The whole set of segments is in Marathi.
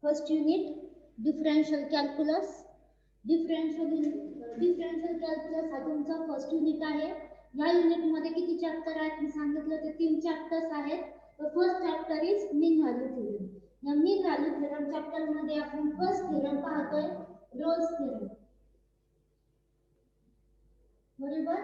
First unit differential calculus. Differential calculus हा तुमचा फर्स्ट युनिट आहे. या युनिट मध्ये किती चॅप्टर आहेत मी सांगितलं ते 3 चॅप्टर्स आहेत. First chapter is mean value theorem. या मीन व्हॅल्यू थेरम चॅप्टर मध्ये आपण फर्स्ट थेरम पाहतोय, रोल्स थेरम. बरोबर,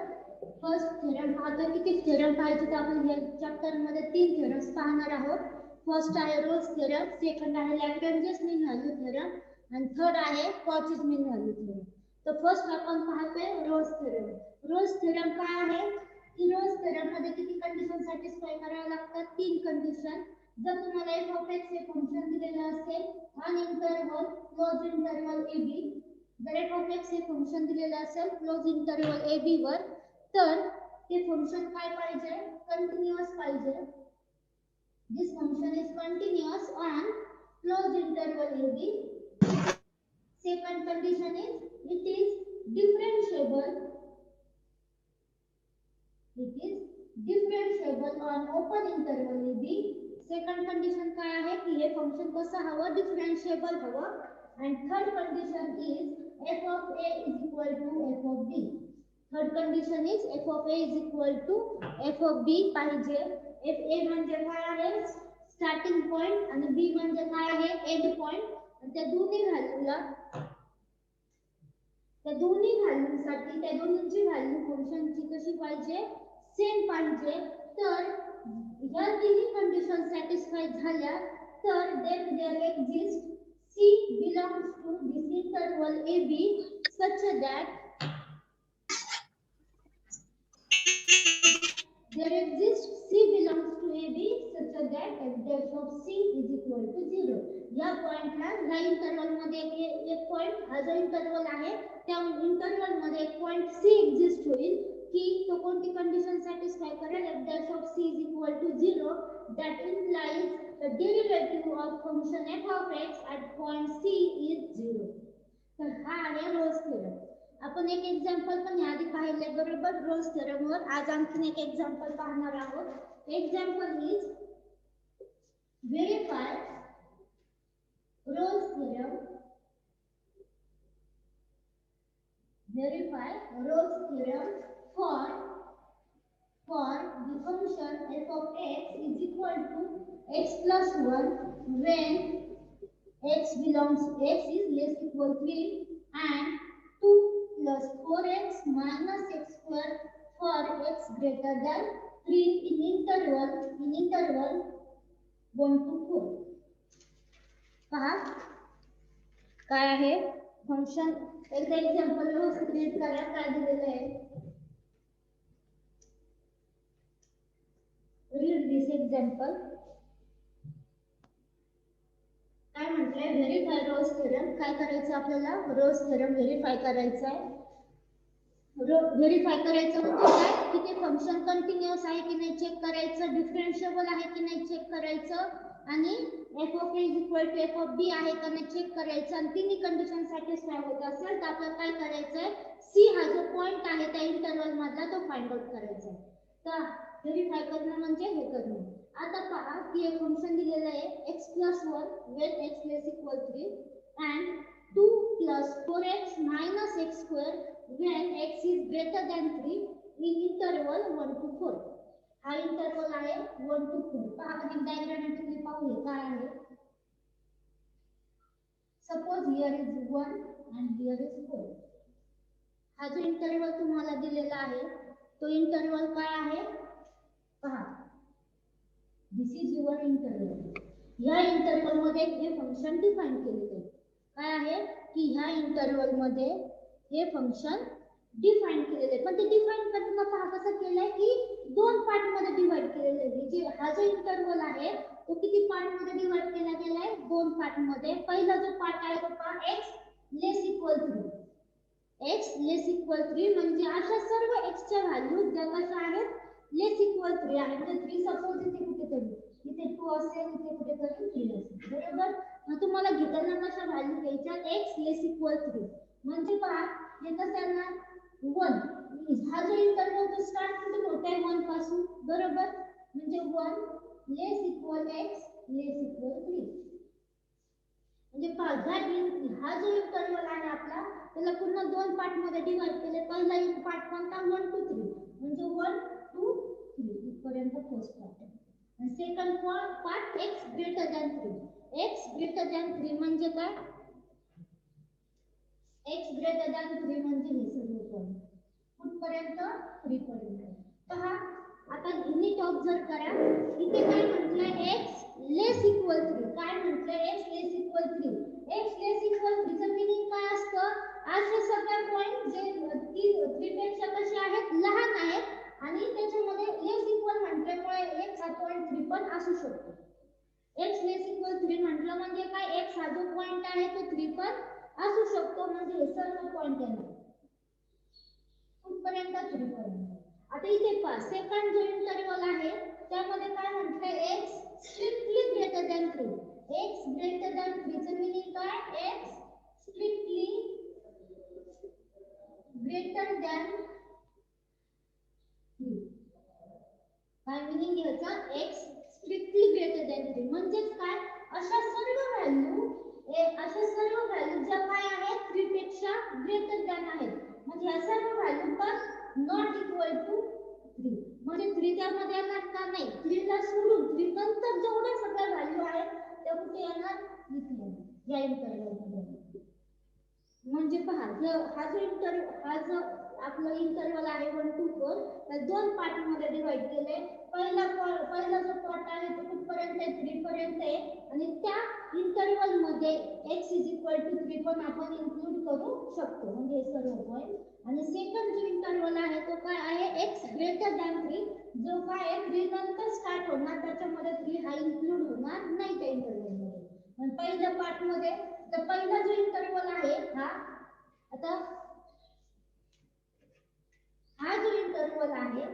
फर्स्ट थेरम पाहतोय. किती थेरम पाहायचे तर आपण या चॅप्टर मध्ये 3 थेरम्स पाहणार आहोत. फर्स्ट आहे रोल्स थेरम, सेकंड आहे लॅग्रेंजेस मीन व्हॅल्यू थेरम आणि थर्ड आहे कॉचीज मीन व्हॅल्यू थेरम. तर फर्स्ट आपण पाहतोय रोल्स थेरम. रोल्स थेरम काय आहे की रोल्स थेरम मध्ये किती कंडिशन सॅटिस्फाय कराव्या लागतात? 3 कंडिशन. जर तुम्हाला f of x हे फंक्शन दिलेलं असेल on interval close interval a b, जर f of x हे फंक्शन दिलेलं असेल क्लोज इंटरवल a b वर, तर ते फंक्शन काय पाहिजे? कंटिन्यूअस पाहिजे. This function is continuous on closed interval a b. Second condition is it is differentiable. It is differentiable on open interval a b. Second condition काय आहे की हे फंक्शन कसं हवं? डिफरन्शिएबल हवं. and third condition is f of a is equal to f of b. third condition is f of a is equal to f of b पाहिजे. f a म्हणजे काय आहे? स्टार्टिंग पॉइंट आणि b म्हणजे काय आहे? End point. त्या दोन्ही व्हॅल्यूला त्या दोन्ही व्हॅल्यूसाठी त्या दोन्हीची व्हॅल्यू फंक्शनची कशी पाहिजे? सेम पाहिजे. तर या तिन्ही कंडिशन सॅटिस्फाय झाल्या तर then there exists C belongs to this interval AB such that there exists C belongs to AB such that f dash of C is equal to 0. या पॉइंटला या इंटरवल मध्ये एक पॉइंट हा जो इंटरवल आहे त्या इंटरवल मध्ये एक पॉइंट C एक्झिस्ट होईल की तो कोणती कंडिशन सॅटिस्फाय करेल? f dash of C is equal to 0. that implies the derivative of function f of x at point C is 0. तर हा आहे रोल्स थेरम. आपण एक एक्झाम्पल पण याआधी पाहिले बरोबर रोल्स थेरम वर. आज आणखीन एक एक्झाम्पल पाहणार आहोत. Example is verify Rolle's theorem. Verify Rolle's theorem for the function f of x is equal to x plus 1 when x is less equal 3 and 2 plus 4x minus x square for x greater than 3 in interval 1 to 4. पहा काय आहे फंक्शन. एकदा एक्झाम्पल व्यवस्थित रीड करा काय दिलेलं आहे. रीड दिस एक्झाम्पल. काय म्हटलंय? Verify Rolle's theorem. काय करायचं आपल्याला? रोल्स थेरम व्हेरीफाय करायचं आहे. व्हेरीफाय करायचं म्हणजे काय की ते फंक्शन कंटिन्यूअस आहे की नाही चेक करायचं, डिफरन्शिएबल आहे की नाही चेक करायचं आणि f of a is equal to f of b आहे का नाही चेक करायचं. आणि तिन्ही कंडिशन सॅटिस्फाय होत असेल तर आपल्याला काय करायचंय? c हा जो पॉइंट आहे त्या इंटरवल मधला तो फाइंड आउट करायचा आहे. तर व्हेरीफाय करणं म्हणजे हे करणं. आता पहा की एक फंक्शन दिलेलं आहे x plus 1 when x less equal 3 and 2 plus 4x minus x square when x is greater than 3 in interval 1 to 4. हा इंटरवल आहे 1 to 4. पहा आपण डायग्रामॅटिकली पाहूया काय आहे. Suppose here is 1 and here is 4. हा जो इंटरवल तुम्हाला दिलेला आहे तो इंटरवल काय आहे? पहा दिस इज युअर इंटरवल. या इंटरवल मध्ये हे फंक्शन डिफाइन केलेले आहे. काय आहे की ह्या इंटरवल मध्ये हे फंक्शन डिफाइन केलेले आहे. पण ते डिफाइन करताना पहा कसं केलंय की 2 पार्ट मध्ये डिवाइड केलेले आहे. जे हा जो इंटरवल आहे तो किती पार्ट मध्ये डिवाइड केला गेलाय? 2 पार्ट मध्ये. पहिला जो पार्ट आहे तो पहा x लेस इक्वल 3. x लेस इक्वल 3 म्हणजे अशा सर्व x च्या व्हॅल्यू ज्या कशा आहेत? लेस इक्वल 3 आहे. म्हणजे 3 सपोज इथे कुठेतरी इथे 2 असेल, इथे कुठेतरी 3 असेल. बरोबर. मग तुम्हाला घेताना कशा व्हॅल्यू घ्यायच्या? x लेस इक्वल 3 म्हणजे पहा हे कसं येणार 1. हा जो इंटरवल तो स्टार्ट बरोबर, म्हणजे 1 लेस इक्वल x लेस इक्वल 3. म्हणजे हा जो इंटरवल आहे आपला त्याला पूर्ण दोन पार्ट मध्ये डिवाइड केले. पहिला एक पार्ट कोणता 1 2 3 म्हणजे 1 2 3 इथपर्यंत फर्स्ट पार्ट आहे. आणि second part x greater than 3. x greater than 3 म्हणजे काय? x ग्रेटर दॅन 3 म्हणजे हे सर्व पॉइंट कुठपर्यंत 3 पर्यंत. पहा आता नीट ऑब्झर्व करा, इथे काय म्हटलंय x लेस इक्वल 3. काय म्हटलंय x लेस इक्वल 3. x लेस इक्वल 3 चं मीनिंग काय असतं? असे सगळे पॉइंट जे 3 पेक्षा कसे आहेत लहान आहेत आणि त्याच्यामध्ये लेस इक्वल म्हटल्यामुळे x हा पॉइंट 3 पण असू शकतो. x लेस इक्वल 3 म्हटलं म्हणजे काय? x हा जो पॉइंट आहे तो 3 पण असू शकतो. म्हणजे हे सर्व पॉइंट आहे कुठपर्यंत 3 पर्यंत. आता इथे पहा सेकंड जो इंटरवल आहे त्यामध्ये काय म्हटलंय x strictly greater than 3. x greater than 3 चं मीनिंग काय? x strictly greater than 3. काय मीनिंग याचा? x स्ट्रिक्टली ग्रेटर दॅन 3 म्हणजे काय? अशा सर्व व्हॅल्यू ज्या काय आहेत 3 पेक्षा ग्रेटर दॅन आहेत. म्हणजे या सर्व व्हॅल्यू पण नॉट इक्वल टू 3. म्हणजे 3 त्यामध्ये येणार का? नाही. 3 ला सोडून 3 नंतर जेवढ्या सगळ्या व्हॅल्यू आहेत त्या कुठे येणार? इथे या इंटरवल मध्ये. म्हणजे पहा हा जो आपला इंटरवल आहे 1 2 4 त्या दोन पार्ट मध्ये डिवाइड केले. पहिला जो पार्ट आहे तो कुठपर्यंत आहे? 3 पर्यंत आहे. आणि त्या इंटरवल मध्ये x = 3 पण आपण इन्क्लूड करू शकतो. म्हणजे हे सर्व पॉइंट. आणि सेकंड जो इंटरवल आहे तो काय आहे? x greater than 3. जो काय आहे 3 नंतर स्टार्ट होणार त्याच्यामध्ये 3 हा इन्क्लूड होणार नाही त्या इंटरवल मध्ये. पण पहिल्या पार्ट मध्ये तर पहिला जो इंटरवल आहे हा जो इंटरवल आहे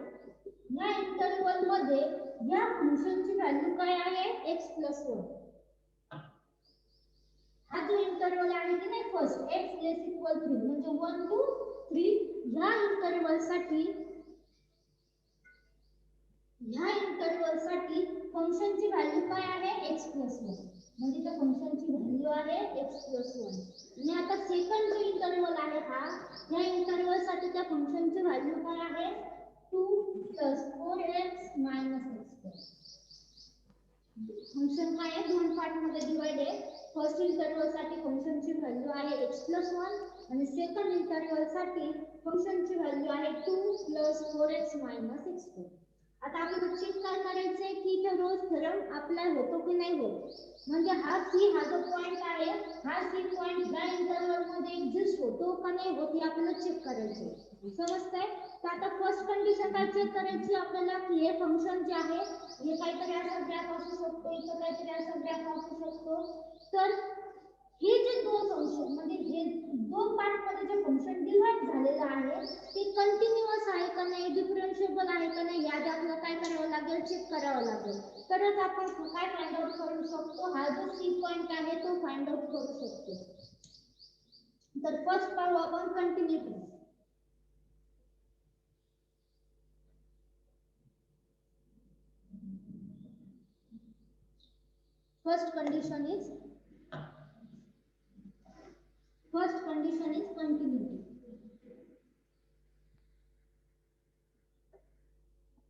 या इंटरवल मध्ये या फंक्शनची व्हॅल्यू काय आहे? x + 1. हा जो इंटरवल आहे की नाही फर्स्ट x लेस इक्वल 3 म्हणजे 1 2 3 ह्या इंटरवल साठी फंक्शनची व्हॅल्यू काय आहे? x + 1. म्हणजे त्या फंक्शनची व्हॅल्यू आहे x + 1. आणि आता सेकंड जो इंटरवल आहे या इंटरवल साठी त्या फंक्शनची व्हॅल्यू काय आहे? 2 + 4x - x². फंक्शन काय आहे? दोन पार्ट मध्ये डिवाइड आहे. फर्स्ट इंटरवल साठी फंक्शनची व्हॅल्यू आहे x + 1 आणि सेकंड इंटरवल साठी फंक्शनची व्हॅल्यू आहे 2 + 4x - x². आता आपल्याला चेक काय करायचंय की इथे रोज थेरम अप्लाय होतो की नाही होत. म्हणजे हा जो पॉइंट आहे हा सी पॉइंट या इंटरवल मध्ये एक्झिस्ट होतो का नाही होत हे आपल्याला चेक करायचंय. समजतंय? तर आता फर्स्ट कंडिशन काय चेक करायची आपल्याला की हे फंक्शन जे आहे हे काहीतरी असा ग्राफ असू शकतो, इथं काहीतरी असा ग्राफ असू शकतो. तर हे जे दोन फंक्शन म्हणजे हे दोन पार्ट मध्ये जे फंक्शन डिवाइड झालेलं आहे ते कंटिन्यूअस आहे का नाही, डिफरन्शिएबल आहे का नाही यात आपल्याला काय करावं लागेल? चेक करावं लागेल. तरच आपण काय फाइंड आउट करू शकतो? हा जो सी पॉइंट आहे तो फाइंड आउट करू शकतो. तर फर्स्ट पाहू आपण continuity. First condition is continuity.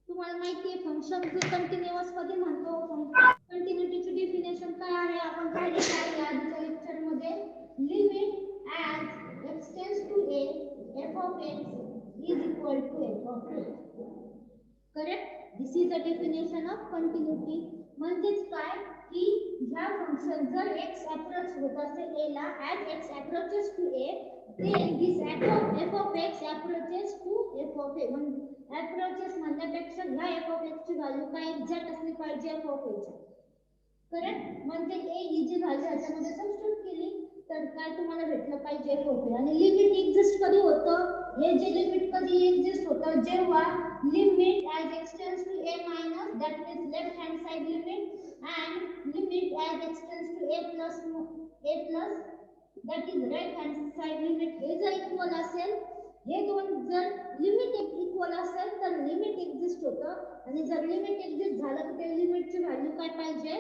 तुम्हाला माहिती आहे फंक्शन कंटिन्यूअस कधी म्हणतो? कंटिन्यूटीची डेफिनेशन काय आहे आपण पाहिलेलं आहे आधीच्या लेक्चर मध्ये. Limit as x tends to a f of x is equal to f of a. Correct? This is the definition of continuity. म्हणजेच काय की ह्या फंक्शन जर x अप्रोच होत असेल a ला as x approaches to a then this f of x approaches to f of a. approaches म्हणण्यापेक्षा ह्या f of x ची व्हॅल्यू काय एक्झॅक्ट असली पाहिजे f of a च्या. करेक्ट? म्हणजे a ही जी व्हॅल्यू याच्यामध्ये सबस्टिट्यूट केली तर काय तुम्हाला भेटलं पाहिजे f of a. आणि लिमिट एक्झिस्ट कधी होतं? हे जे लिमिट कधी एक्झिस्ट होतं जेव्हा limit as x tends to a minus that is left hand side limit and limit as x tends to a plus that is right hand side limit हे जर इक्वल असेल हे दोन जर लिमिट इक्वल असेल तर लिमिट एक्झिस्ट होतं, आणि जर लिमिट एक्झिस्ट झालं तर त्या लिमिटची व्हॅल्यू काय पाहिजे,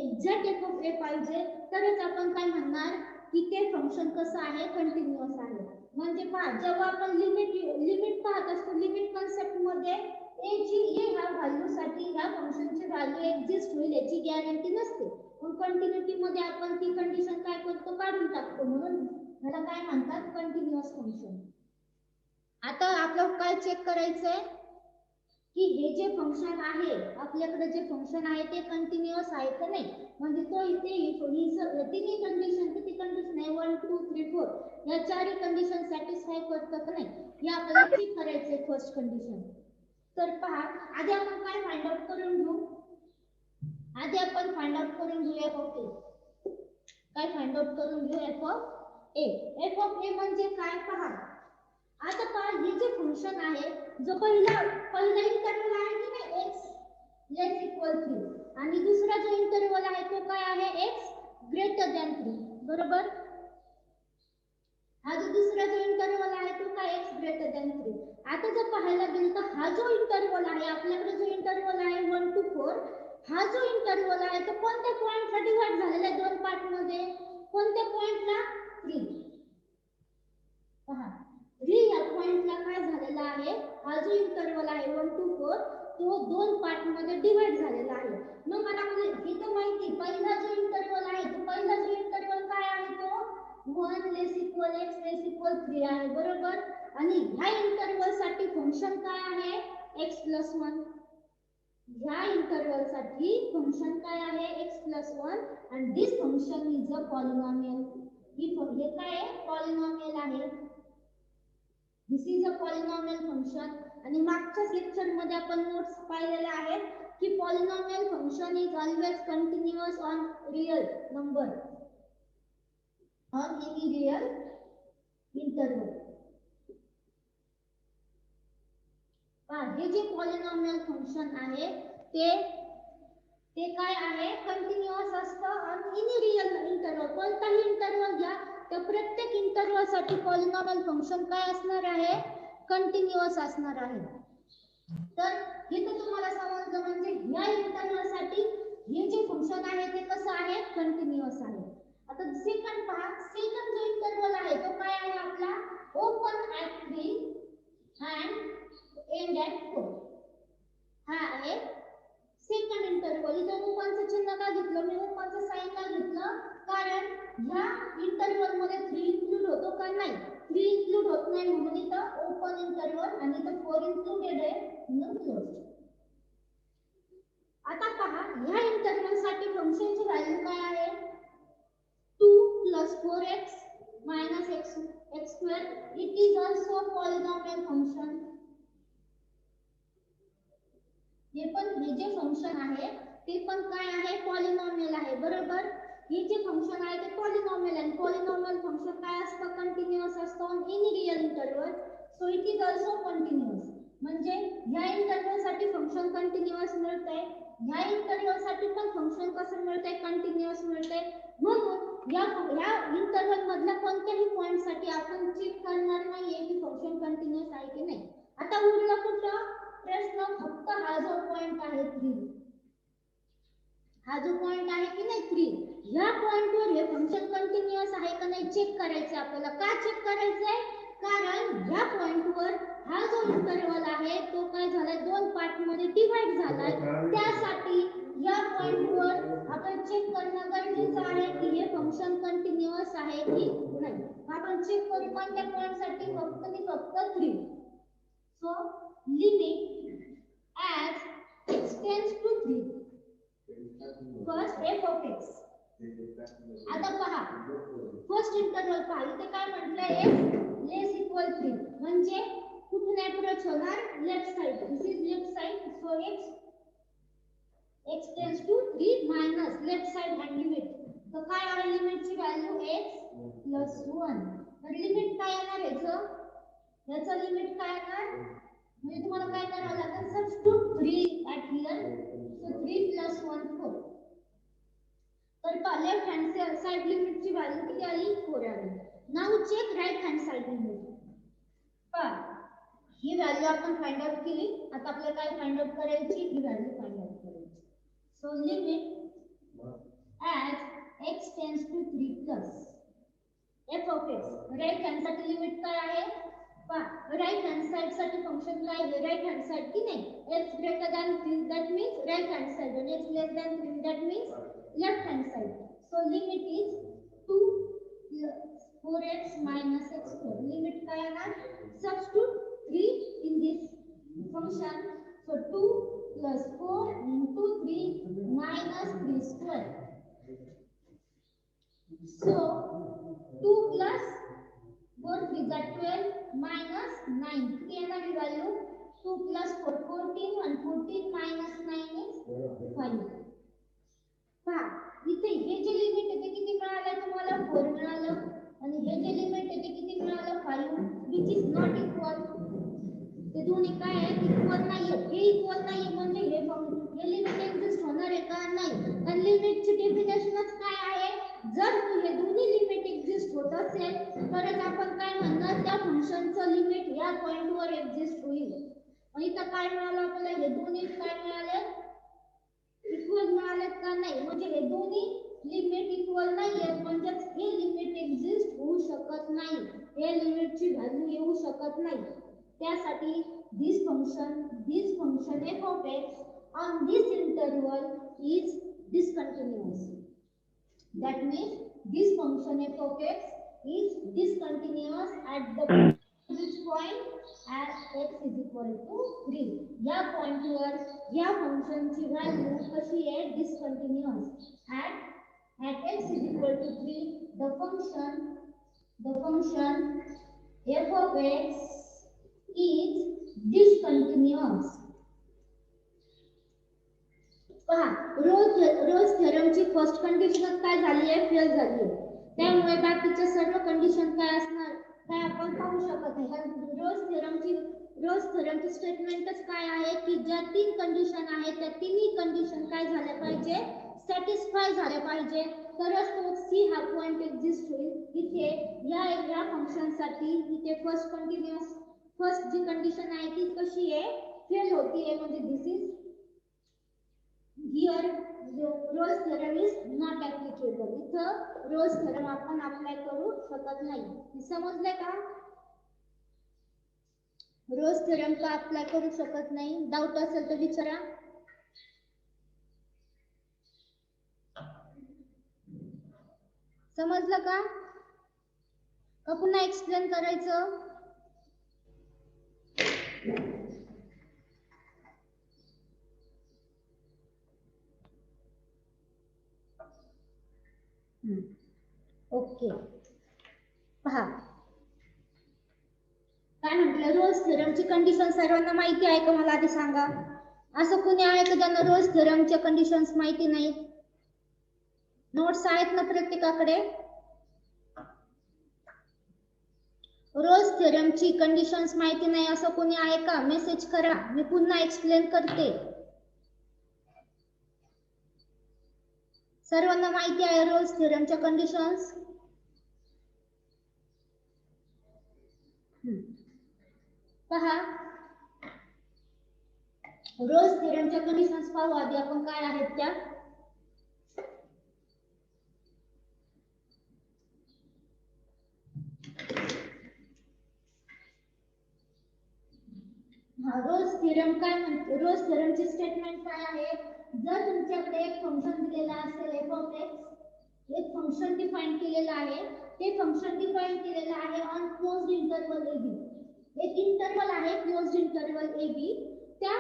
एक्झॅक्ट एफ ऑफ ए पाहिजे, तरच आपण काय म्हणणार की ते फंक्शन कसं आहे, कंटिन्युअस आहे. म्हणजे पहा, जेव्हा आपण लिमिट पाहत असतो, लिमिट कन्सेप्ट मध्ये ए ची ह्या व्हॅल्यू साठी ह्या फंक्शनची व्हॅल्यू एक्झिस्ट होईल याची गॅरंटी नसते, पण कंटिन्युटी मध्ये आपण ती कंडिशन काय करतो, काढून टाकतो, म्हणून ह्याला काय म्हणतात, कंटिन्युअस फंक्शन. आता आपल्याला काय चेक करायचंय की हे जे फंक्शन आहे, आपल्याकडे जे फंक्शन आहे ते कंटिन्युअस आहे का नाही, म्हणजे तो इथे तिन्ही कंडिशन, किती कंडिशन आहे, 1 2 3 4 या चारही कंडिशन सॅटिस्फाय करतं का नाही हे आपल्याला चेक करायचंय फर्स्ट कंडिशन. तर पहा, आधी आपण काय फाइंड आउट करून घेऊ, आधी आपण फाइंड आउट करून घेऊ एफ ऑफ ए. काय फाइंड आउट करून घेऊ, F of A. F of A म्हणजे काय पहा, आता पहा हे जे फंक्शन आहे, जो पहिला इंटरवल आहे की नाही x लेस इक्वल 3, आणि दुसरा जो इंटरवल आहे तो काय आहे, x ग्रेटर दॅन 3, बरोबर. हा जो दुसरा जो इंटरवल आहे तो काय, x ग्रेटर दॅन 3. आता जर पाहायला गेलं तर हा जो इंटरवल आहे, आपल्याकडे जो इंटरवल आहे 1 to 4, हा जो इंटरवल आहे तो कोणत्या पॉइंटला डिवाइड झालेला आहे, दोन पार्ट मध्ये, कोणत्या पॉइंटला, 3. पहा 3 या पॉइंटला काय झालेला आहे, हा जो इंटरवल आहे 1 to 4 तो दोन पार्ट मध्ये डिवाइड झालेला आहे. मग मला इथं माहिती, पहिला जो इंटरवल आहे तो पहिला जो इंटरवल काय आहे, तो 1 लेस इक्वल x लेस इक्वल 3 आहे, बरोबर. आणि ह्या इंटरवल साठी फंक्शन काय आहे, x प्लस 1. ह्या इंटरवल साठी फंक्शन काय आहे, x plus 1, and this function is a polynomial. हे काय आहे, पॉलिनॉमियल आहे. This is a polynomial function. आणि मागच्या लेक्चर मध्ये आपण नोट्स पाहिलेले आहेत की polynomial function is always continuous on real number, on any real interval. हे जे पॉलिनॉमियल फंक्शन आहे ते काय आहे, कंटिन्युअस असतं ऑन एनी रियल इंटरवल. कोणताही इंटरवल घ्या, तर प्रत्येक इंटरवल साठी पॉलिनॉमियल फंक्शन काय असणार आहे, कंटिन्युअस असणार आहे. तर हे तर तुम्हाला समजलं, म्हणजे ह्या इंटरवल साठी हे जे फंक्शन आहे ते कसं आहे, कंटिन्युअस आहे. आता सेकंड पहा, सेकंड जो इंटरवल आहे तो काय आहे आपला, open at 3 and end at 4. हा आहे सेकंड इंटरवल. इथं ओपनचं चिन्ह का घेतलं मी, ओपनचं साइन का घेतलं, कारण ह्या इंटरवल मध्ये 3 इन्क्लूड होतो का नाही, 3 इन्क्लूड होत नाही, म्हणून इथं ओपन इंटरवल, आणि इथं 4 इन्क्लूडेड आहे म्हणून क्लोज. आता पहा, ह्या इंटरवल साठी फंक्शनची व्हॅल्यू काय आहे, 2 plus 4x minus x square. It is also a polynomial function. हे जे फंक्शन आहे ते पण काय आहे, पॉलिनॉमियल आहे, बरोबर. हे जे फंक्शन आहे ते पॉलिनॉमियल आहे. पॉलिनॉमियल फंक्शन काय असतं, कंटिन्युअस असतं on any real interval, so it is also continuous. म्हणजे ह्या इंटरवल साठी फंक्शन कंटिन्युअस मिळतंय, ह्या इंटरवल साठी पण फंक्शन कसं मिळतंय, कंटिन्युअस मिळतंय. म्हणून या इंटरवल मधल्या कोणत्याही पॉइंट साठी आपण चेक करणार नाहीये की फंक्शन कंटिन्युअस आहे की नाही. आता उरलं कुठलं प्रश्न, फक्त हा जो पॉइंट आहे 3, हा जो पॉइंट आहे की नाही 3, ह्या पॉइंटवर हे फंक्शन कंटिन्युअस आहे का नाही चेक करायचं आपल्याला. का चेक करायचंय, कारण ह्या पॉइंटवर हा जो इंटरवल आहे तो काय झालाय, दोन पार्ट मध्ये डिवाइड झालाय. त्यासाठी या पॉइंटवर आपण चेक करणं गरजेचं आहे की हे फंक्शन कंटिन्युअस आहे की नाही. आपण चेक करू कोणत्या पॉइंट साठी, फक्त 3. So limit as x tends to 3, first f of x. आता पहा, फर्स्ट इंटरवल पहा, इथे काय म्हटलंय, x लेस इक्वल 3, म्हणजे कुठून अप्रोच होणार, left side. This is left side, so x tends to 3 minus left side hand limit. तर काय आहे लिमिटची व्हॅल्यू, x प्लस 1. तर लिमिट काय येणार, याचं लिमिट काय येणार, म्हणजे तुम्हाला काय करावं लागेल, substitute 3 at here, so 3 plus 1 4. तर लेफ्ट हँड साइड लिमिटची व्हॅल्यू किती आली, 4 आली. Now check right hand side limit. ही व्हॅल्यू आपण फाइंड आउट केली. आता आपल्याला काय फाइंड आउट करायची, ही व्हॅल्यू फाइंड आउट करायची. So limit as x tends to 3 plus f of x. Right hand साठी लिमिट काय आहे पहा. राईट हँड साइड साठी फंक्शन काय आहे, राईट हँड साइड की नाही, x greater than 3 that means right hand side आणि x less than 3 that means left hand side. So limit is 2 4x minus x square. Limit काय येणार, substitute 3 in this function. So 2 plus 4 into 3 minus 3 square. So 2 plus 4 3 is 12 minus 9. किती येणार ही value, 2 plus 4 14 and 14 minus 9 is 5. पहा इथे हे जे लिमिट आहे ते किती मिळालं तुम्हाला, 4 मिळालं. आणि हे जे लिमिट आहे ते किती मिळालं, 5, which is not equal. ते दोन्ही काय आहे, इक्वल नाहीये. हे इक्वल नाहीये म्हणजे हे लिमिट एक्झिस्ट होणार आहे का, नाही. आणि लिमिटची डेफिनेशनच काय आहे, जर हे दोन्ही लिमिट एक्झिस्ट होत असेल तरच आपण काय म्हणणार, त्या फंक्शनचं लिमिट या पॉइंटवर एक्झिस्ट होईल. आणि इथं काय मिळालं आपल्याला, हे दोन्ही काय मिळाले, इक्वल मिळाले का नाही, म्हणजे हे दोन्ही लिमिट इक्वल नाहीये म्हणजे हे लिमिट एक्झिस्ट होऊ शकत नाही, हे लिमिटची व्हॅल्यू येऊ शकत नाही. त्यासाठी this function f of x on this interval is discontinuous. That means this function f of x is discontinuous at the which point as x is equal to 3. या पॉइंटवर या फंक्शनची व्हॅल्यू कशी आहे, discontinuous. At x is equal to 3, the function f of x is discontinuous. पहा रोज थेरमची फर्स्ट कंडिशन काय झाली आहे, फेल झाली आहे. त्यामुळे बाकीच्या सर्व कंडिशन काय असणार, काय आपण पाहू शकत नाही. रोज थेरमची स्टेटमेंटच काय आहे की ज्या 3 कंडिशन आहेत त्या तिन्ही कंडिशन काय झाल्या पाहिजे, सॅटिस्फाय झाले पाहिजे, तरच तो सी हा पॉइंट एक्झिस्ट होईल. इथे या फंक्शन साठी इथे फर्स्ट जी कंडिशन आहे ती कशी आहे, फेल होती आहे. म्हणजे this is here Rolle's theorem is not applicable. इथं रोज थेरम आपण अप्लाय करू शकत नाही. समजले का, रोज थेरम का अप्लाय करू शकत नाही, डाऊट असेल तर विचारा. समजलं का पुन्हा एक्सप्लेन करायचं. ओके पहा काय म्हटलं, रोज थेरमची कंडिशन सर्वांना माहिती आहे का, मला आधी सांगा. असं कोणी आहे का ज्यांना रोज थेरमच्या कंडिशन्स माहिती नाहीत, नोट्स आहेत ना प्रत्येकाकडे. रोज थेरमची कंडिशन्स माहिती नाही असं कोणी आहे का, मेसेज करा, मी पुन्हा एक्सप्लेन करते. सर्वांना माहिती आहे रोज थेरमच्या कंडिशन्स. पहा रोज थेरमच्या कंडिशन्स पाहू आधी आपण काय आहेत त्या. रोज थेरम काय म्हणतो, रोज थेरमची स्टेटमेंट काय आहे, जर तुमच्याकडे एक फंक्शन दिलेला असेल f of x, एक फंक्शन डिफाइन केलेलं आहे, ते फंक्शन डिफाइन केलेलं आहे ऑन क्लोज्ड इंटरवल ab. एक इंटरवल आहे क्लोज्ड इंटरवल ab, त्या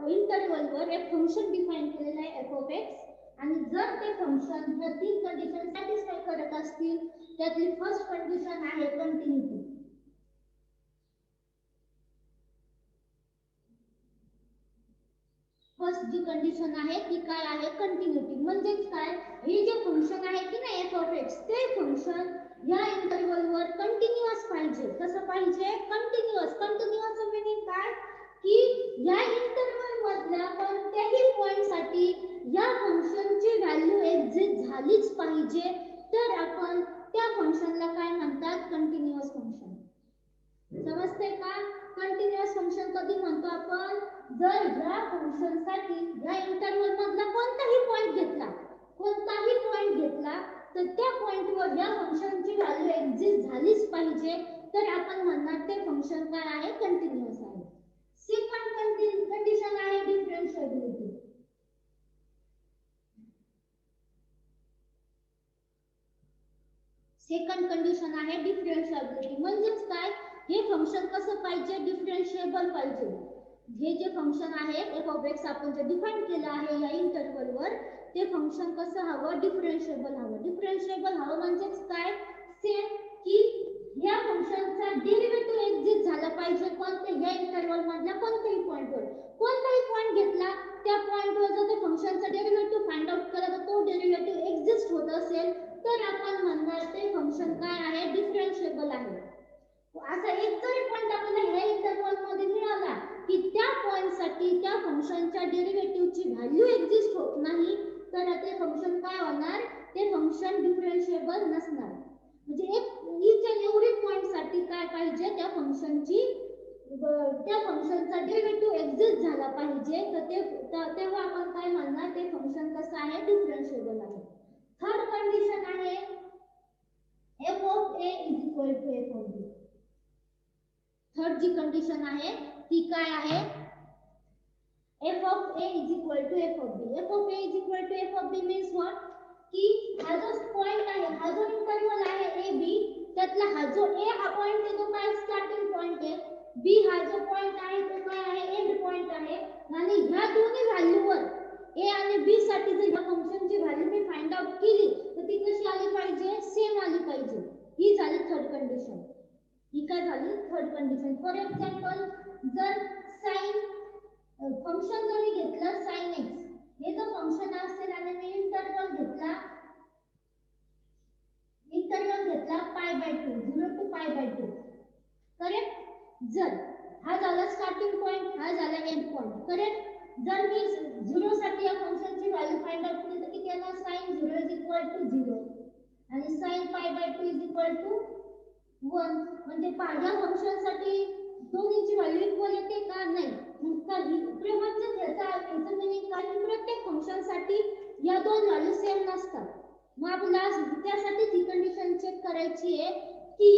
इंटरवलवर एक फंक्शन डिफाइन केलेलं आहे f of x. आणि जर ते फंक्शन ह्या 3 कंडिशन सॅटिस्फाय करत असतील, त्यातली फर्स्ट कंडिशन आहे कंटिन्यूटी. फर्स्ट जी कंडिशन आहे ती काय आहे, कंटिन्यूटी. म्हणजे काय, हे जे फंक्शन आहे की नाही f of x, ते फंक्शन या इंटरवलवर कंटिन्यूअस पाहिजे. कसं पाहिजे, कंटिन्यूअस. कंटिन्यूअसचं मीनिंग काय की या इंटरवल मधल्या कोणत्याही पॉइंट साठी या फंक्शनची व्हॅल्यू एक्झिस्ट झालीच पाहिजे, तर आपण त्या फंक्शनला काय म्हणतात, कंटिन्यूअस फंक्शन. समजते का. फंक्शन कधी म्हणतो आपण, जर ह्या फंक्शनसाठी ह्या इंटरवल मधला कोणताही पॉइंट घेतला तर त्या पॉइंटवर या फंक्शनची व्हॅल्यू एक्झिस्ट झालीच पाहिजे, तर आपण म्हणणार ते फंक्शन काय आहे, कंटिन्युअस आहे. सेकंड कंडिशन आहे डिफरन्शिएबिलिटी. सेकंड कंडिशन आहे डिफरन्शिएबिलिटी. म्हणजेच काय, हे फंक्शन कसं पाहिजे, डिफरन्शिएबल पाहिजे. हे जे फंक्शन आहे f of x आपण जे डिफाइन केलं आहे या इंटरवलवर, ते फंक्शन कसं हवं, डिफरन्शिएबल हवं. डिफरन्शिएबल हवं म्हणजेच काय, सेम की या फंक्शनचा डेरिव्हेटिव्ह एक्झिस्ट झाला पाहिजे कोणत्या, या इंटरवल मधल्या कोणत्याही पॉइंटवर. कोणताही पॉइंट घेतला, त्या पॉइंटवर जर ते फंक्शनचा डेरिव्हेटिव्ह फाइंड आउट केला तर तो डेरिव्हेटिव्ह एक्झिस्ट होत असेल तर आपण म्हणणार ते फंक्शन काय आहे, डिफरन्शिएबल आहे. असा एक जरी पॉइंट आपल्याला ह्या इंटरवल मध्ये मिळाला की त्या पॉइंट साठी त्या फंक्शनच्या डेरिव्हेटिव्हची व्हॅल्यू एक्झिस्ट होत नाही, तर ते फंक्शन काय होणार, ते फंक्शन डिफरन्शिएबल नसणार. म्हणजे ईच अँड एव्हरी पॉइंट साठी काय पाहिजे, त्या फंक्शनचा डेरिव्हेटिव्ह एक्झिस्ट झाला पाहिजे, तर तेव्हा आपण काय म्हणणार, ते फंक्शन कसं आहे, डिफरन्शिएबल आहे. थर्ड कंडिशन आहे f of a is equal to f of b. Third जी कंडिशन आहे ती काय आहे, f of a is equal to f of b. f of a is equal to f of b means what, की हा जो पॉइंट आहे, हा जो इंटरवल आहे a b, त्यातला हा जो a हा पॉइंट आहे तो काय स्टार्टिंग पॉइंट आहे, b हा जो पॉइंट आहे तो काय आहे, एंड पॉइंट आहे. आणि ह्या दोन्ही व्हॅल्यूवर a आणि b साठी जर ह्या फंक्शनची व्हॅल्यू मी फाइंड आउट केली तर ती कशी आली पाहिजे, सेम आली पाहिजे. ही झाली थर्ड कंडिशन. ही काय झाली, थर्ड कंडिशन. फॉर एक्झाम्पल, जर साइन फंक्शन जरी घेतलं sin x, हे जर फंक्शन असेल आणि मी इंटरवल घेतला π/2, 0 to π/2, करेक्ट. जर हा झाला स्टार्टिंग पॉइंट, हा झाला एंड पॉइंट, करेक्ट. जर मी 0 साठी या फंक्शनची व्हॅल्यू फाइंड आउट केली तर किती येणार, sin 0 is equal to 0 आणि sin π/2 is equal to 1. म्हणजे या फंक्शनसाठी दोन्हीची व्हॅल्यू इक्वल येते का, नाही. म्हणजे याचा मीनिंग काय, की प्रत्येक फंक्शनसाठी या दोन व्हॅल्यू सेम नसतात. मग आपल्याला त्यासाठी ही कंडिशन चेक करायची आहे की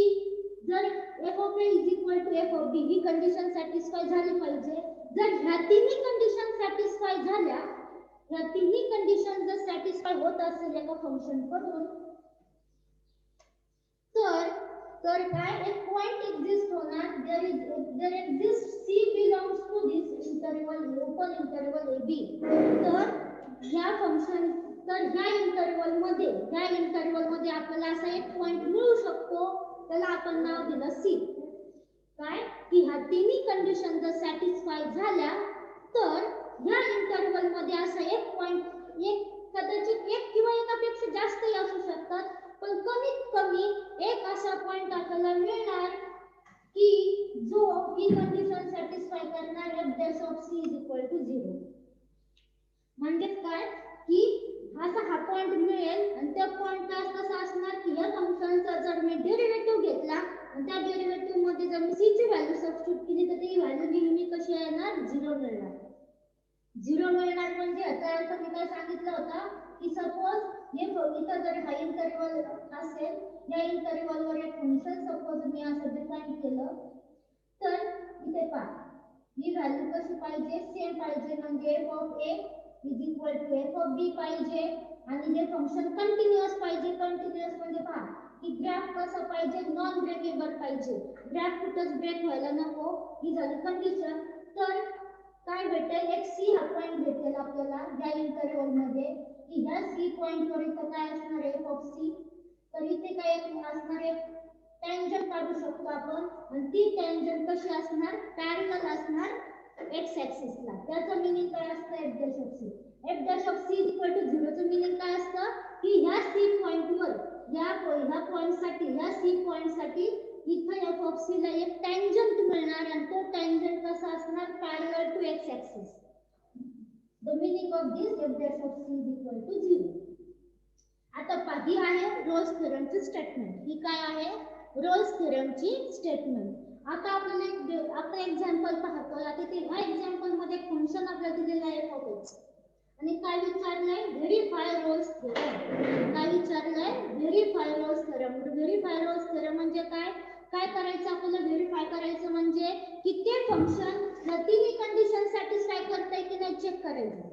जर f of a is equal to f of b he condition satisfy झाली पाहिजे. जर ह्या तिन्ही कंडिशन सॅटिस्फाय झाल्या, ह्या तिन्ही कंडिशन जर सॅटिस्फाय होत असेल एका फंक्शन कडून, तर काय, एक पॉइंट एक्झिस्ट होणार, there exist c belongs to this interval, open interval a b. तर ह्या फंक्शन, तर ह्या इंटरवल मध्ये आपल्याला असा एक पॉइंट मिळू शकतो, त्याला आपण नाव दिलं c. काय, की ह्या तिन्ही कंडिशन जर सॅटिस्फाय झाल्या तर ह्या इंटरवल मध्ये असा एक पॉइंट, कदाचित एक किंवा एकापेक्षा जास्तही असू शकतात, पण कमीत कमी एक असा पॉइंट आपल्याला मिळणार की जो ही कंडिशन सॅटिस्फाय करणार, f' of c is equal to 0. म्हणजे काय, की असा हा पॉइंट मिळेल आणि त्या पॉइंट कसा असणार, की या फंक्शनचा जर मी डेरिव्हेटिव्ह घेतला आणि त्या डेरिव्हेटिव्ह मध्ये जर मी c ची व्हॅल्यू सबस्टिट्यूट केली तर ती व्हॅल्यू नेहमी कशी येणार, 0 मिळणार. 0 मिळणार म्हणजे याचा अर्थ मी काय सांगितलं होता, की सपोज हे इथं जर हा इंटरवल असेल, या इंटरवलवर एक फंक्शन सपोज मी असं डिफाइन केलं, तर इथे पहा ही व्हॅल्यू कशी पाहिजे, सेम पाहिजे. म्हणजे f of a is equal to f of b पाहिजे आणि हे फंक्शन कंटिन्युअस पाहिजे. कंटिन्युअस म्हणजे पहा की ग्राफ कसा पाहिजे, नॉन ब्रेकेबल पाहिजे, ग्राफ कुठंच ब्रेक व्हायला नको. ही झाली कंडिशन. तर काय भेटेल, एक c हा पॉइंट भेटेल आपल्याला या इंटरवल मध्ये, की ह्या c पॉइंट वर इथं काय असणार आहे, f of c. तर इथे काय असणार आहे, टँजंट काढू शकतो आपण आणि ती टँजंट कशी असणार, पॅरलल असणार x ऍक्सिस ला. त्याचं मीनिंग काय असतं, f' of c. f' of c equal to 0 चं मीनिंग काय असतं, की ह्या c पॉइंट वर, ह्या पॉइंट साठी, ह्या c पॉइंट साठी इथे f of c ला एक टँजंट मिळणार आणि तो टँजंट कसा असणार, parallel to x axis. The meaning of this f' of c is equal to 0. आता ही आहे रोल्स थेरमची स्टेटमेंट. ही काय आहे, रोल्स थेरमची स्टेटमेंट. आता आपण एक्झाम्पल पाहतोय. आता ते ह्या एक्झाम्पल मध्ये फंक्शन आपल्याला दिलेलं आहे f(x) आणि काय विचारलंय व्हेरीफाय रोल्स थेरम. काय विचारलंय verify Rolle's theorem. Verify Rolle's theorem म्हणजे काय करायचं आपल्याला व्हेरीफाय करायचं म्हणजे की ते फंक्शन ह्या तिन्ही कंडिशन सॅटिस्फाय करतंय की नाही चेक करायचं.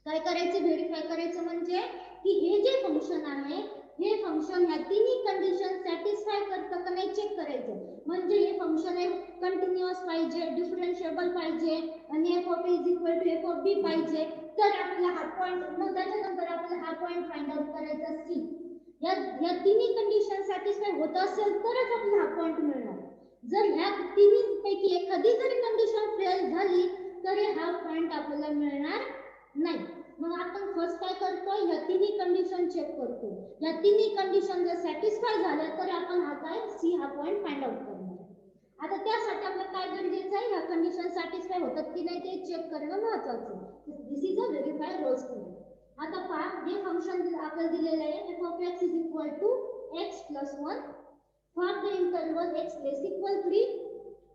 काय करायचं व्हेरीफाय करायचं म्हणजे की हे जे फंक्शन आहे हे फंक्शन ह्या तिन्ही कंडिशन सॅटिस्फाय करतं का नाही चेक करायचं. म्हणजे हे फंक्शन आहे कंटिन्युअस पाहिजे, डिफरन्शिएबल पाहिजे आणि f(f)(b) पाहिजे तर आपला हा पॉइंट. मग त्याच्यानंतर आपल्याला हा पॉइंट फाइंड आउट करायचा सी. या तिन्ही कंडिशन सॅटिस्फाय होत असेल तरच आपल्याला हा पॉइंट मिळणार. जर ह्या तिन्ही पैकी एखादी जरी कंडिशन फेल झाली तरी हा पॉइंट आपल्याला मिळणार नाही. मग आपण फर्स्ट काय करतो या तिन्ही कंडिशन चेक करतो. या तिन्ही कंडिशन जर सॅटिस्फाय झाल्या तर आपण हा काय सी हा पॉइंट फाइंड आउट करणार. आता त्यासाठी आपल्याला काय गरजेचं आहे या कंडिशन सॅटिस्फाय होतात की नाही ते चेक करणं महत्त्वाचं आहे. This is a verify Rolle's theorem. आता पहा हे फंक्शन आपल्याला दिलेलं आहे f(x) = x + 1 for the interval x < 3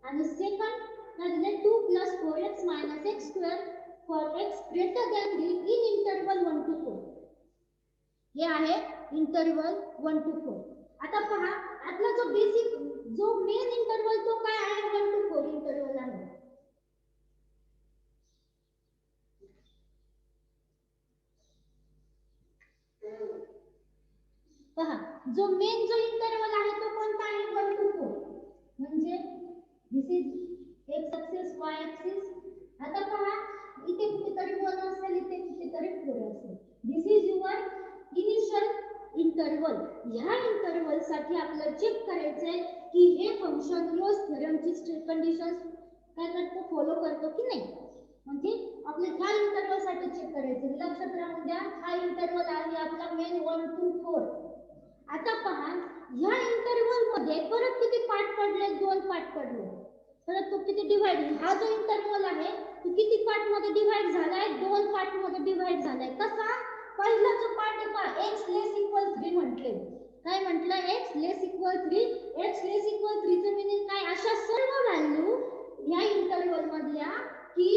आणि सेकंड काय दिले 2 + 4x - x² for x greater than 3 in interval 1 to 4. हे आहे इंटरवल 1 to 4. आता पहा आपला जो मेन इंटरवल तो काय आहे 1 to 4 इंटरवल आहे. पहा जो इंटरवल आहे तो कोणता आहे 1 to 4 म्हणजे this is x axis y axis. आता पहा इथे कुठेतरी 1 असेल इथे कुठेतरी 4 असेल. दिस इज युअर इनिशियल इंटरवल. ह्या इंटरवल साठी आपल्याला चेक करायचंय की हे फंक्शन रोल्स थेरमची कंडिशन्स काय करतो फॉलो करतो की नाही. म्हणजे आपल्या ह्या इंटरवल साठी चेक करायचं. लक्षात राहून द्या हा इंटरवल आहे आपला मेन 1 to 4. आता पहा ह्या इंटरवल मध्ये परत किती पार्ट पडले 2 पार्ट पडले. परत तो किती डिवाइड हा जो इंटरवल आहे तो किती पार्ट मध्ये डिवाइड झालाय 2 पार्ट मध्ये डिवाइड झालाय. कसा पहिला जो पार्ट आहे पहा x < 3 म्हटले. काय म्हटलं x < 3. x < 3 चं मीनिंग काय अशा सर्व व्हॅल्यू या इंटरवल मधल्या की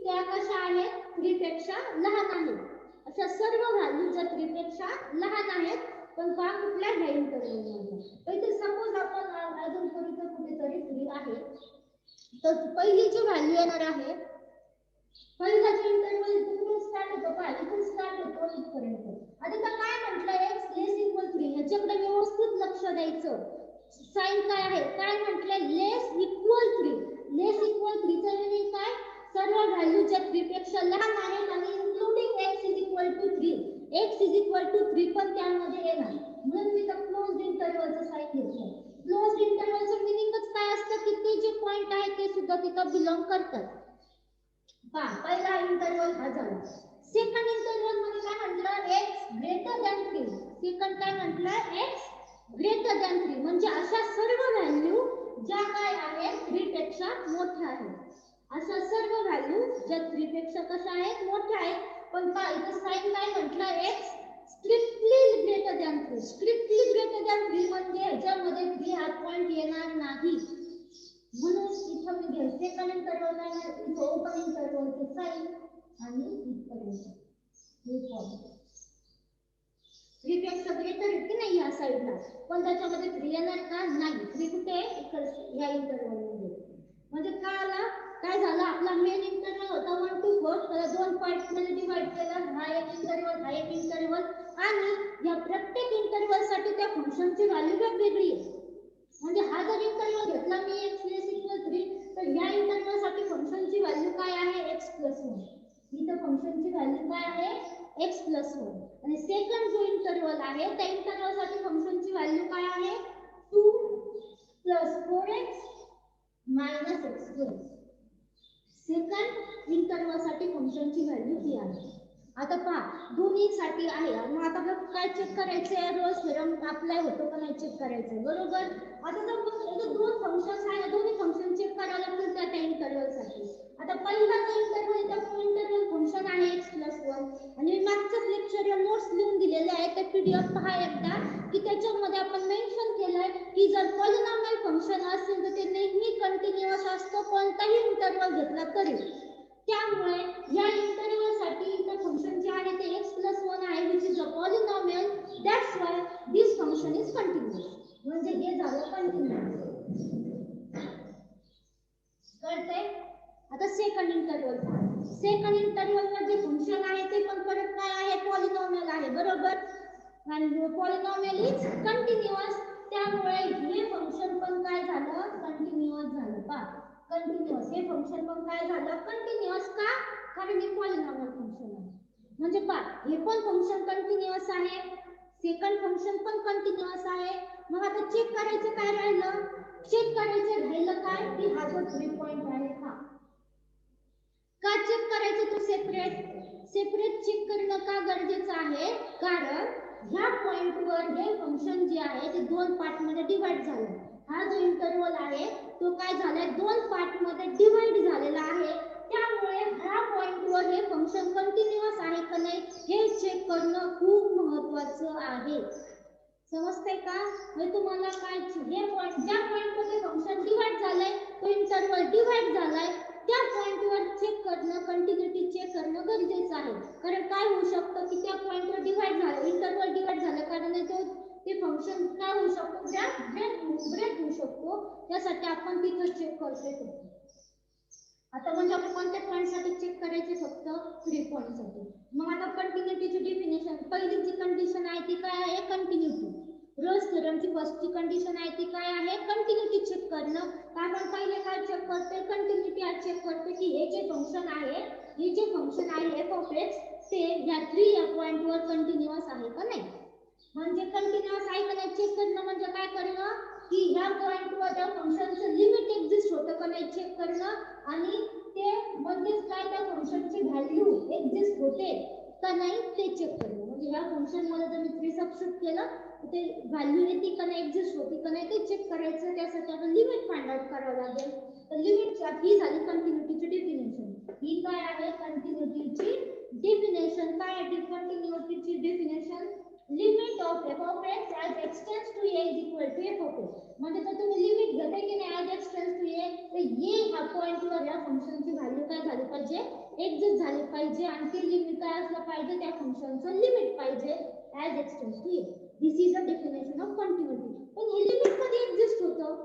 त्या कशा आहेत 3 पेक्षा लहान आहेत. अशा सर्व व्हॅल्यू ज्या 3 पेक्षा लहान आहेत पण पहा कुठल्या ह्या इंटरवल मध्ये. इथे सपोज आपण अजून कुठेतरी 3 आहे तर पहिली जी व्हॅल्यू येणार आहे पहिला जो इंटरवल इथून स्टार्ट होतो पहा इथून स्टार्ट होतो इथपर्यंत. आता काय म्हटलं x < 3 ह्याच्याकडे व्यवस्थित लक्ष द्यायचं. साइन काय आहे काय म्हटलं <3. <3 चं मीनिंग काय सर्व व्हॅल्यू ज्या 3 पेक्षा लहान आहेत आणि इन्क्लुडिंग x = 3. x = 3 पण त्यामध्ये येणार म्हणून मी तर क्लोज्ड इंटरवलचं साइन घेतलं. क्लोज्ड इंटरवलचं मीनिंगच काय असतं की ते जे पॉइंट आहे ते सुद्धा तिथं बिलॉंग करतात. पहा पहिला इंटरवल हा झाला. सेकंड इंटरवल मध्ये काय म्हटलं x < 3. सेकंड काय म्हटलं x < 3 म्हणजे अशा सर्व व्हॅल्यू ज्या काय आहेत 3 पेक्षा मोठ्या आहेत. अशा सर्व व्हॅल्यू ज्या 3 पेक्षा कशा आहेत मोठ्या आहेत. पण पहा इथे साइन काय म्हटलं x स्ट्रिक्टली < 3. स्ट्रिक्टली < 3 म्हणजे ह्याच्यामध्ये 3 हा पॉइंट येणार नाही. म्हणून इथं मी घेते सेकंड इंटरवल आहे इथं ओपन इंटरवलचे साइन आणि इथपर्यंत हे पॉइंट 3 पेक्षा ग्रेटर आहे की नाही या साइडला पण त्याच्यामध्ये 3 येणार का नाही. 3 कुठे आहे इकडे या इंटरवल मध्ये. म्हणजे काय झालं आपला मेन इंटरवल होता 1 to 4 त्याला 2 पार्ट मध्ये डिवाइड केलं. हा एक इंटरवल आणि या प्रत्येक इंटरवल साठी त्या फंक्शनची व्हॅल्यू वेगवेगळी आहे. म्हणजे हा जर इंटरवल घेतला मी x < 3 तर या इंटरवल साठी फंक्शनची व्हॅल्यू काय आहे x + 1. इथे फंक्शनची व्हॅल्यू काय आहे x + 1 आणि सेकंड जो इंटरवल आहे त्या इंटरवल साठी फंक्शनची व्हॅल्यू काय आहे 2 + 4x - x². सेकंड इंटरवल साठी फंक्शनची व्हॅल्यू ही आहे. आता पहा दोन्ही साठी आहे. मग आता आपल्याला काय चेक करायचंय रोल्स थेरम अप्लाय होतो का नाही चेक करायचंय बरोबर. आता जर दोन फंक्शन्स आहे दोन्ही फंक्शन चेक करायला लागतील त्या इंटरवल साठी. आता पहिला जो इंटरवल त्या इंटरवल फंक्शन आहे x + 1 आणि मागच्याच लेक्चरला नोट्स लिहून दिलेले आहेत त्या पीडीएफ पहा एकदा की त्याच्यामध्ये आपण मेन्शन केलंय की जर पॉलिनॉमियल फंक्शन असेल तर ते नेहमी कोणताही इंटरवल घेतला तरी, त्यामुळे या इंटरवल साठी इथे फंक्शन जे आहे ते x+1 आहे which is a polynomial. That's why this function is continuous. म्हणजे हे झालं कंटिन्यूअस. कळतंय? आता सेकंड इंटरवल. सेकंड इंटरवल मध्ये फंक्शन आहे ते पण परत काय आहे? पॉलिनॉमियल आहे, बरोबर? आणि पॉलिनॉमियल इज कंटिन्यूअस. त्यामुळे हे फंक्शन पण काय झालं? कंटिन्यूअस झालं. पहा, कंटिन्यूअस हे फंक्शन पण काय झालं? कंटिन्यूअस. का? कारण हे पॉलिनॉमियल फंक्शन आहे. म्हणजे पहा, हे पण फंक्शन कंटिन्यूअस आहे, सेकंड फंक्शन पण कंटिन्यूअस आहे. मग आता चेक करायचं काय राहिलं? चेक करायचं राहिलं काय? की हा जो 3 पॉइंट आहे हा का चेक करायचं? तो सेपरेट चेक करणं का गरजेचं आहे? कारण ह्या पॉइंटवर हे फंक्शन जे आहे ते दोन पार्ट मध्ये डिवाइड झालं. हा जो इंटरवल आहे तो काय झालाय? दोन पार्ट मध्ये डिवाइड झालेला आहे. त्यामुळे ह्या पॉइंटवर हे फंक्शन कंटिन्यूअस आहे का नाही हे चेक करणं खूप महत्त्वाचं आहे. समजतंय का? म्हणजे तुम्हाला काय हे पॉइंट ज्या पॉइंटवर फंक्शन डिवाइड झालंय तो इंटरवल डिवाइड झालाय त्या पॉइंटवर चेक करणं, कंटिन्यूटी चेक करणं गरजेचं आहे. कारण काय होऊ शकतं की त्या पॉइंटवर डिवाइड झालं, इंटरवल डिवाइड झालं कारण ते फंक्शन काय होऊ शकतो? ब्रेक होऊ शकतो. त्यासाठी आपण तिथं चेक करतोय. आता म्हणजे आपण कोणत्या पॉइंट साठी चेक करायचे? फक्त 3 पॉइंट साठी. मग आता कंटिन्यूटीची डेफिनेशन, पहिली जी कंडिशन आहे ती काय आहे? कंटिन्यूटी. रोल्स थेरमची फर्स्टची कंडिशन आहे ती काय आहे? कंटिन्यूटी चेक करणं. आपण पहिले काय चेक करतोय? कंटिन्यूटी आज चेक करतोय की हे जे फंक्शन आहे f(x) ते ह्या 3 या पॉइंटवर कंटिन्यूअस आहे का नाही. म्हणजे कंटिन्यूअस आहे का नाही चेक करणं म्हणजे काय करणं? की ह्या पॉइंटवर त्या फंक्शनचं लिमिट एक्झिस्ट होतं का नाही चेक करणं आणि ते मध्येच काय त्या फंक्शनची व्हॅल्यू एक्झिस्ट होते का नाही ते चेक करणं. म्हणजे ह्या फंक्शन मध्ये जर मी 3 सबस्टिट्यूट केलं तर ते व्हॅल्यू येते का नाही, एक्झिस्ट होती का नाही ते चेक करायचं. त्यासाठी आपण लिमिट फाइंड आउट करावं लागेल. तर लिमिट ही झाली कंटिन्यूटीची डेफिनेशन. ही काय आहे? कंटिन्यूटीची डेफिनेशन. काय आहे कंटिन्यूटीची definition? Limit of f(x) as x tends to a is equal to f(x). म्हणजे जर तुम्ही लिमिट घेताय की नाही as x tends to a तर a ह्या पॉइंटवर या फंक्शनची व्हॅल्यू काय झाली पाहिजे? एक्झिस्ट झाली पाहिजे आणि ती लिमिट काय असलं पाहिजे? त्या फंक्शनचं लिमिट पाहिजे as x tends to a. This is the definition of continuity. पण हे लिमिट कधी एक्झिस्ट होतं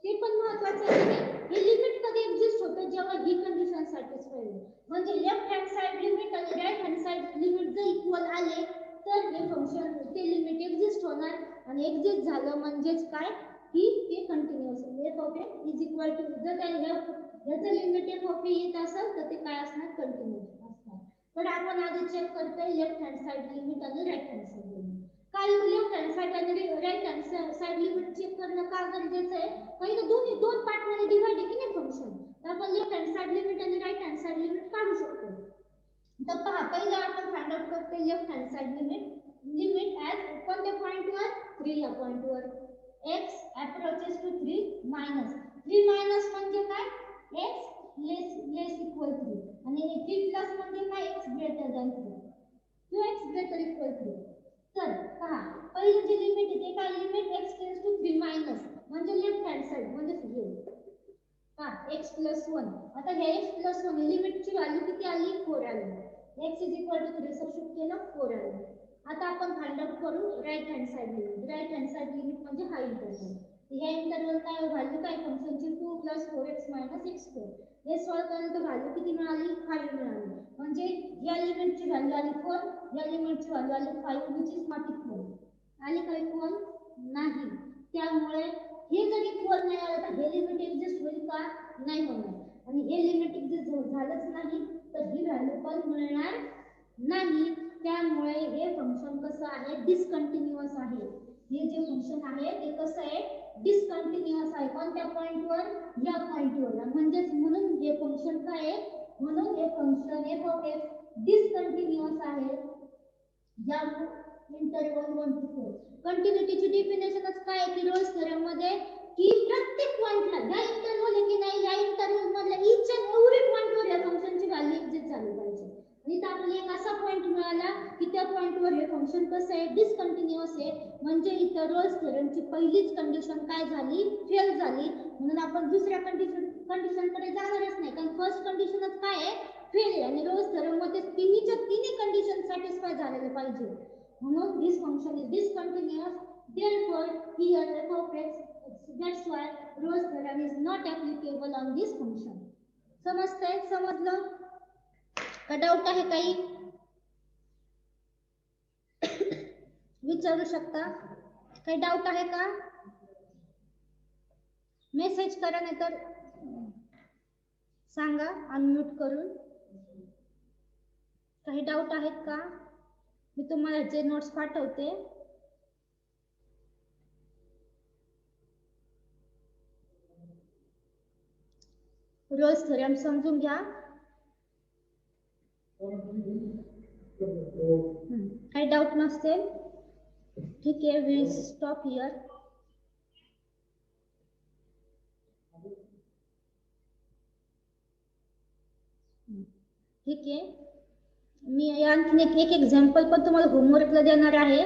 ते पण महत्त्वाचं आहे. हे लिमिट कधी एक्झिस्ट होतं? जेव्हा ही कंडिशन सॅटिस्फाय होईल. म्हणजे लेफ्ट हँड साइड लिमिट आणि राइट हँड साइड लिमिट जर इक्वल आले तर हे फंक्शन ते लिमिट एक्झिस्ट होणार आणि एक्झिस्ट झालं म्हणजेच काय की ते continuous f(x) is equal to जर याचं लिमिट f(a) येत असेल तर ते काय असणार? कंटिन्यूअस असणार. पण आपण आधी चेक करतोय लेफ्ट हँड साइड लिमिट आणि राइट हँड साइड लिमिट. काय लेफ्ट हँड साइड आणि right hand side limit check करणं का गरजेचं आहे? कारण दोन पार्ट मध्ये डिवाइड आहे की नाही फंक्शन, तर आपण लेफ्ट हँड साइड लिमिट आणि राइट हँड साइड लिमिट काढू शकतो. तर पहा पहिला आपण फाइंड आउट करतोय left hand side limit as कोणत्या पॉइंटवर? 3 या पॉइंटवर. x अप्रोचेस टू 3 मायनस म्हणजे काय? x लेस इक्वल 3 आणि 3 प्लस म्हणजे काय? x ग्रेटर दॅन 3 किंवा x ग्रेटर इक्वल 3. तर पहा पहिली जी लिमिट आहे ते काय? Limit x tends to 3 minus म्हणजे लेफ्ट हँड साइड म्हणजे हे x+1. आता हे x+1 लिमिटची व्हॅल्यू किती आली? 4 आली. x is equal to 3 substitute केलं 4 आली. आता आपण फाइंड आउट करू right hand side limit. Right hand side limit म्हणजे हा इंटरवल. ह्या इंटरवल काय व्हॅल्यू काय फंक्शनची 2 + 4x - x². हे सॉल्व केल्यानंतर व्हॅल्यू किती मिळाली? 5 मिळाली. म्हणजे या लिमिटची व्हॅल्यू आली 4, या लिमिटची व्हॅल्यू आली 5 which is not equal. आली काय इक्वल? नाही. त्यामुळे हे जर इक्वल नाही आलं तर हे लिमिट एक्झिस्ट होईल का? नाही होणार. आणि हे लिमिट एक्झिस्ट झालंच नाही तर ही व्हॅल्यू पण मिळणार नाही. त्यामुळे हे फंक्शन कसं आहे? डिसकंटिन्यूअस आहे. हे जे फंक्शन आहे ते कसं आहे? डिसकंटिन्यूअस आहे. कोणत्या पॉइंटवर? या पॉइंटवर. म्हणजेच म्हणून हे फंक्शन काय आहे? म्हणून हे फंक्शन f(x) डिसकंटिन्यूअस आहे या इंटरवल 1 to 4. कंटिन्यूटीची डेफिनेशनच काय आहे की रोल्स थेरम मध्ये की प्रत्येक पॉइंटला या इंटरवल आहे की नाही या इंटरवल मधल्या ईच अँड एव्हरी पॉइंटवर या फंक्शनची व्हॅल्यू एक्झिस्ट झाली पाहिजे. आणि इथं आपल्याला एक असा पॉइंट मिळाला की त्या पॉइंटवर हे फंक्शन कसं आहे? डिसकंटिन्यूअस आहे. म्हणजे इथं तर रोल्स थेरमची पहिलीच कंडिशन काय झाली, फेल झाली, म्हणून आपण दुसऱ्या कंडिशनकडे जाणारच नाही, कारण फर्स्ट कंडिशनच काय आहे, फेल आहे, आणि रोल्स थेरम मध्ये तिन्ही कंडिशन सॅटिस्फाय झालेले पाहिजे, म्हणून this function is discontinuous, therefore here f of x, that's why Rolle's theorem is not applicable on this function. समजतंय? समजलं का? डाऊट आहे काही? विचारू शकता. काही डाऊट आहे का? मेसेज करा, नाही तर सांगा अनम्यूट करून. काही डाऊट आहेत का? मी तुम्हाला जे नोट्स पाठवते रोल्स थेरम समजून घ्या. काही डाऊट नसते, ठीक आहे. Will stop here. ठीक आहे. मी आणखी एक एक्झाम्पल पण तुम्हाला होमवर्कला देणार आहे.